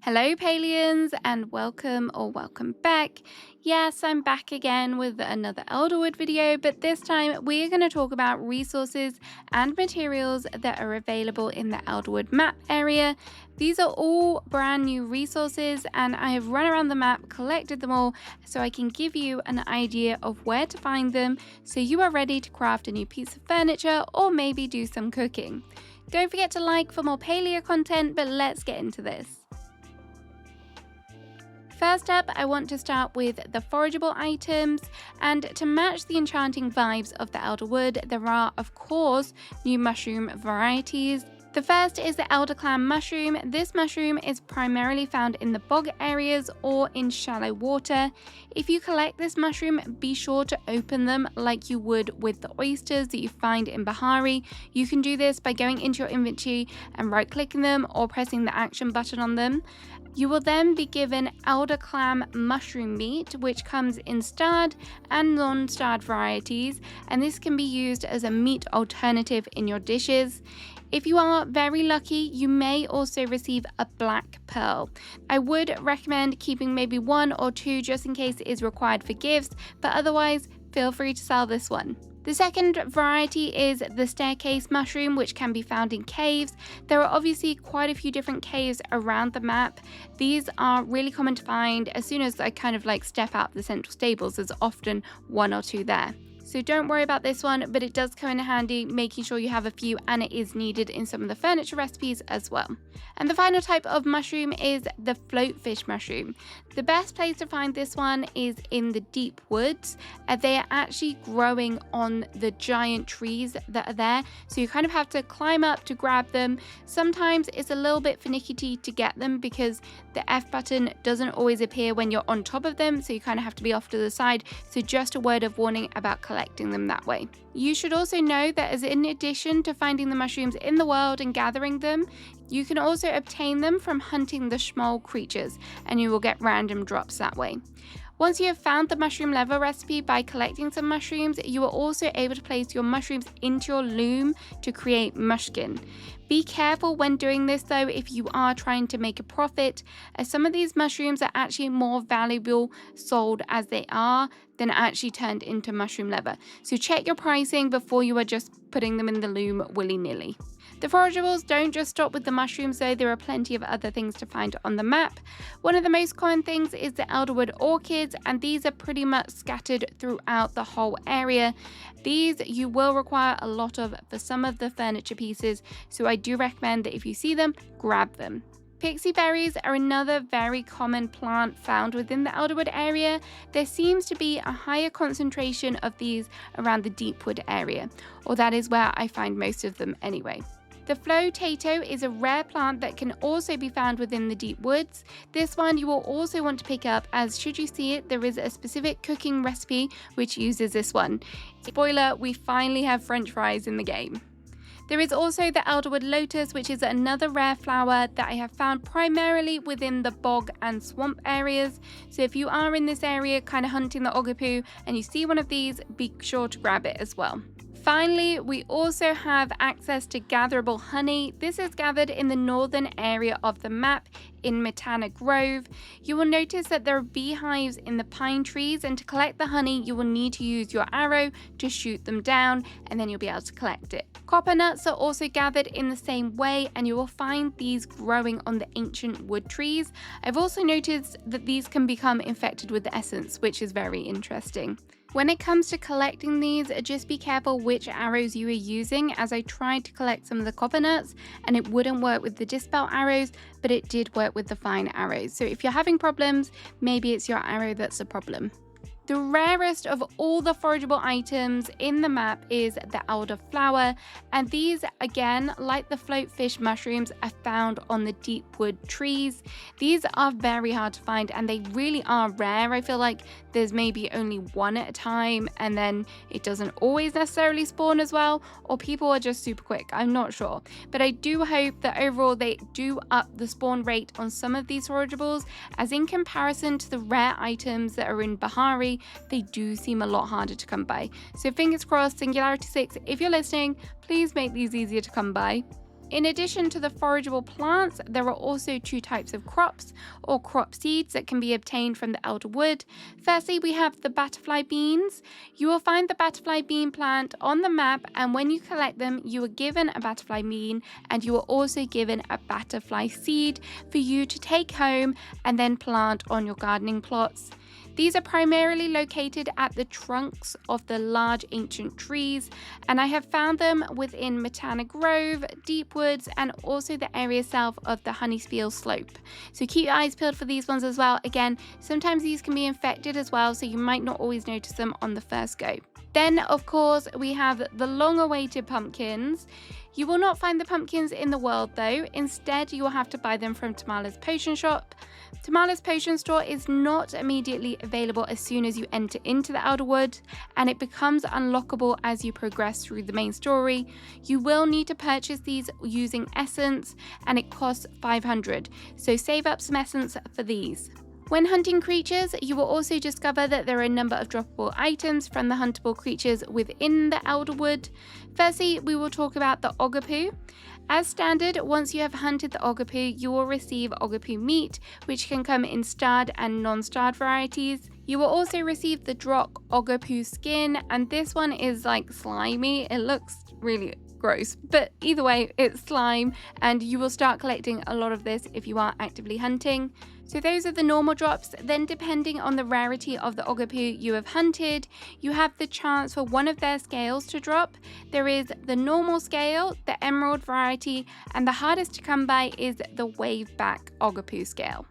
Hello, Palians, and welcome back. Yes, I'm back again with another Elderwood video, but this time we're going to talk about resources and materials that are available in the Elderwood map area. These are all brand new resources, and I have run around the map, collected them all, so I can give you an idea of where to find them so you are ready to craft a new piece of furniture or maybe do some cooking. Don't forget to like for more Palia content, but let's get into this. First up, I want to start with the forageable items, and to match the enchanting vibes of the Elderwood, there are, of course, new mushroom varieties. The first is the elderclam mushroom. This mushroom is primarily found in the bog areas or in shallow water. If you collect this mushroom, be sure to open them like you would with the oysters that you find in Bahari. You can do this by going into your inventory and right-clicking them or pressing the action button on them. You will then be given elderclam mushroom meat, which comes in starred and non-starred varieties, and this can be used as a meat alternative in your dishes. If you are very lucky, you may also receive a black pearl. I would recommend keeping maybe one or two just in case it is required for gifts, but otherwise, feel free to sell this one. The second variety is the staircase mushroom, which can be found in caves. There are obviously quite a few different caves around the map. These are really common to find. As soon as I kind of step out of the central stables, there's often one or two there. So don't worry about this one, but it does come in handy making sure you have a few, and it is needed in some of the furniture recipes as well. And the final type of mushroom is the floatfish mushroom. The best place to find this one is in the deep woods. They are actually growing on the giant trees that are there, so you kind of have to climb up to grab them. Sometimes it's a little bit finicky to get them because the F button doesn't always appear when you're on top of them, so you kind of have to be off to the side. So just a word of warning about collecting them that way. You should also know that as in addition to finding the mushrooms in the world and gathering them, you can also obtain them from hunting the small creatures, and you will get random drops that way. Once you have found the mushroom level recipe by collecting some mushrooms, you are also able to place your mushrooms into your loom to create mushkin. Be careful when doing this though if you are trying to make a profit, as some of these mushrooms are actually more valuable sold as they are than actually turned into mushroom leather. So check your pricing before you are just putting them in the loom willy-nilly. The forageables don't just stop with the mushrooms though, there are plenty of other things to find on the map. One of the most common things is the Elderwood orchids, and these are pretty much scattered throughout the whole area. These you will require a lot of for some of the furniture pieces, so I do recommend that if you see them, grab them. Pixie berries are another very common plant found within the Elderwood area. There seems to be a higher concentration of these around the Deepwood area, or that is where I find most of them anyway. The flotato is a rare plant that can also be found within the deep woods. This one you will also want to pick up, as should you see it, there is a specific cooking recipe which uses this one. Spoiler, we finally have French fries in the game. There is also the Elderwood lotus, which is another rare flower that I have found primarily within the bog and swamp areas. So if you are in this area kind of hunting the Ogopu and you see one of these, be sure to grab it as well. Finally, we also have access to gatherable honey. This is gathered in the northern area of the map in Matana Grove. You will notice that there are beehives in the pine trees, and to collect the honey, you will need to use your arrow to shoot them down, and then you'll be able to collect it. Copper nuts are also gathered in the same way, and you will find these growing on the ancient wood trees. I've also noticed that these can become infected with the essence, which is very interesting. When it comes to collecting these, just be careful which arrows you are using, as I tried to collect some of the copper nuts and it wouldn't work with the dispel arrows, but it did work with the fine arrows. So if you're having problems, maybe it's your arrow that's the problem. The rarest of all the forageable items in the map is the elderflower, and these, again, like the floatfish mushrooms, are found on the deep wood trees. These are very hard to find, and they really are rare. I feel like there's maybe only one at a time, and then it doesn't always necessarily spawn as well, or people are just super quick. I'm not sure, but I do hope that overall they do up the spawn rate on some of these forageables, as in comparison to the rare items that are in Bahari, they do seem a lot harder to come by. So fingers crossed, Singularity 6, if you're listening, please make these easier to come by. In addition to the forageable plants, there are also two types of crops or crop seeds that can be obtained from the elderwood. Firstly, we have the butterfly beans. You will find the butterfly bean plant on the map, and when you collect them, you are given a butterfly bean and you are also given a butterfly seed for you to take home and then plant on your gardening plots. These are primarily located at the trunks of the large ancient trees, and I have found them within Matana Grove, Deep Woods, and also the area south of the Honeyspiel Slope. So keep your eyes peeled for these ones as well. Again, sometimes these can be infected as well, so you might not always notice them on the first go. Then, of course, we have the long-awaited pumpkins. You will not find the pumpkins in the world though. Instead, you will have to buy them from Tamala's Potion Shop. Tamala's Potion Store is not immediately available as soon as you enter into the Elderwood, and it becomes unlockable as you progress through the main story. You will need to purchase these using essence, and it costs 500, so save up some essence for these. When hunting creatures, you will also discover that there are a number of droppable items from the huntable creatures within the Elderwood. Firstly, we will talk about the Ogopu. As standard, once you have hunted the Ogopu, you will receive Ogopu meat, which can come in starred and non-starred varieties. You will also receive the Drock Ogopu skin, and this one is like slimy. It looks really gross, but either way, it's slime, and you will start collecting a lot of this if you are actively hunting. So those are the normal drops. Then depending on the rarity of the Ogopu you have hunted, you have the chance for one of their scales to drop. There is the normal scale, the emerald variety, and the hardest to come by is the wave back Ogopu scale.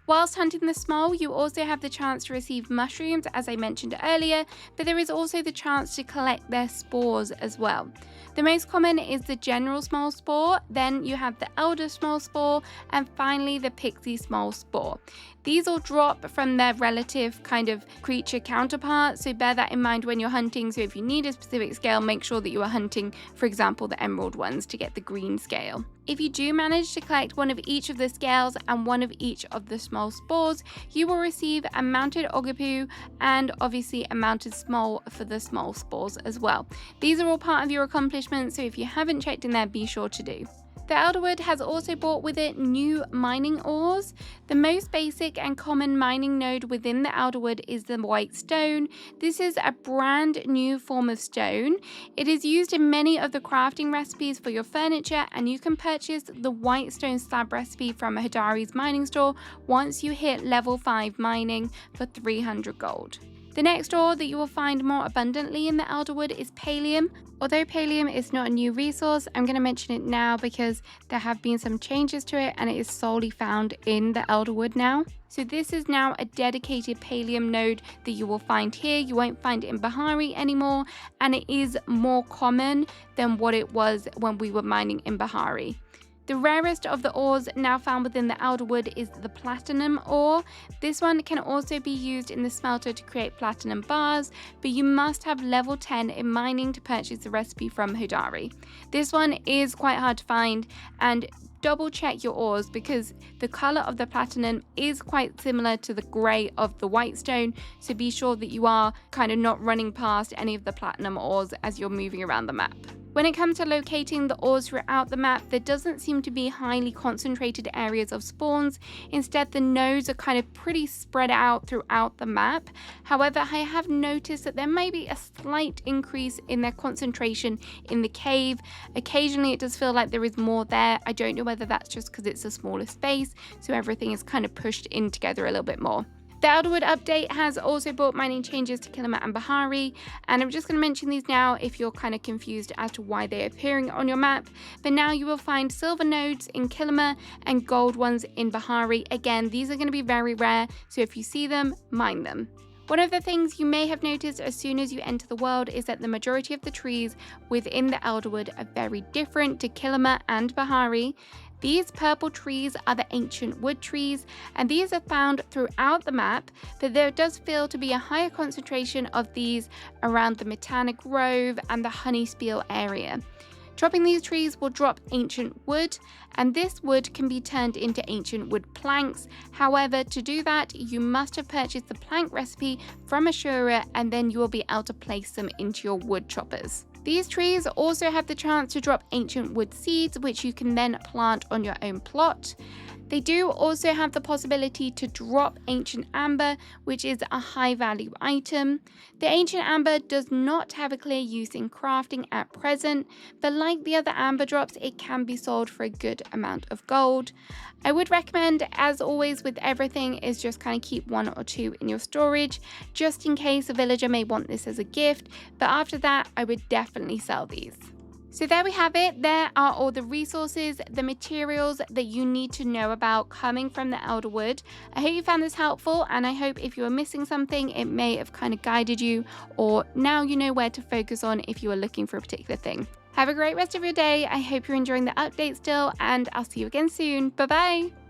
Whilst hunting the small, you also have the chance to receive mushrooms, as I mentioned earlier, but there is also the chance to collect their spores as well. The most common is the general small spore, then you have the elder small spore, and finally the pixie small spore. These all drop from their relative kind of creature counterparts, so bear that in mind when you're hunting. So if you need a specific scale, make sure that you are hunting, for example, the emerald ones to get the green scale. If you do manage to collect one of each of the scales and one of each of the small spores, you will receive a mounted Ogopu and obviously a mounted small for the small spores as well. These are all part of your accomplishments, so if you haven't checked in there, be sure to do. The Elderwood has also brought with it new mining ores. The most basic and common mining node within the Elderwood is the white stone. This is a brand new form of stone. It is used in many of the crafting recipes for your furniture, and you can purchase the white stone slab recipe from Hidari's mining store once you hit level 5 mining for 300 gold. The next ore that you will find more abundantly in the Elderwood is Palium. Although Palium is not a new resource, I'm going to mention it now because there have been some changes to it and it is solely found in the Elderwood now. So this is now a dedicated Palium node that you will find here. You won't find it in Bahari anymore, and it is more common than what it was when we were mining in Bahari. The rarest of the ores now found within the Elderwood is the platinum ore. This one can also be used in the smelter to create platinum bars, but you must have level 10 in mining to purchase the recipe from Hidari. This one is quite hard to find, and double check your ores because the color of the platinum is quite similar to the gray of the white stone, so be sure that you are kind of not running past any of the platinum ores as you're moving around the map. When it comes to locating the ores throughout the map, there doesn't seem to be highly concentrated areas of spawns. Instead, the nodes are kind of pretty spread out throughout the map. However, I have noticed that there may be a slight increase in their concentration in the cave. Occasionally, it does feel like there is more there. I don't know whether that's just because it's a smaller space, so everything is kind of pushed in together a little bit more. The Elderwood update has also brought mining changes to Kilima and Bahari, and I'm just going to mention these now if you're kind of confused as to why they're appearing on your map. But now you will find silver nodes in Kilima and gold ones in Bahari. Again, these are going to be very rare, so if you see them, mine them. One of the things you may have noticed as soon as you enter the world is that the majority of the trees within the Elderwood are very different to Kilima and Bahari. These purple trees are the ancient wood trees, and these are found throughout the map, but there does feel to be a higher concentration of these around the Matana Grove and the Honeyspiel area. Chopping these trees will drop ancient wood, and this wood can be turned into ancient wood planks. However, to do that, you must have purchased the plank recipe from Ashura, and then you will be able to place them into your wood choppers. These trees also have the chance to drop ancient wood seeds, which you can then plant on your own plot. They do also have the possibility to drop ancient amber, which is a high value item. The ancient amber does not have a clear use in crafting at present, but like the other amber drops, it can be sold for a good amount of gold. I would recommend, as always with everything, is just kind of keep 1 or 2 in your storage, just in case a villager may want this as a gift, but after that, I would definitely sell these. So there we have it. There are all the resources, the materials that you need to know about coming from the Elderwood. I hope you found this helpful, and I hope if you were missing something, it may have kind of guided you, or now you know where to focus on if you are looking for a particular thing. Have a great rest of your day. I hope you're enjoying the update still, and I'll see you again soon. Bye bye.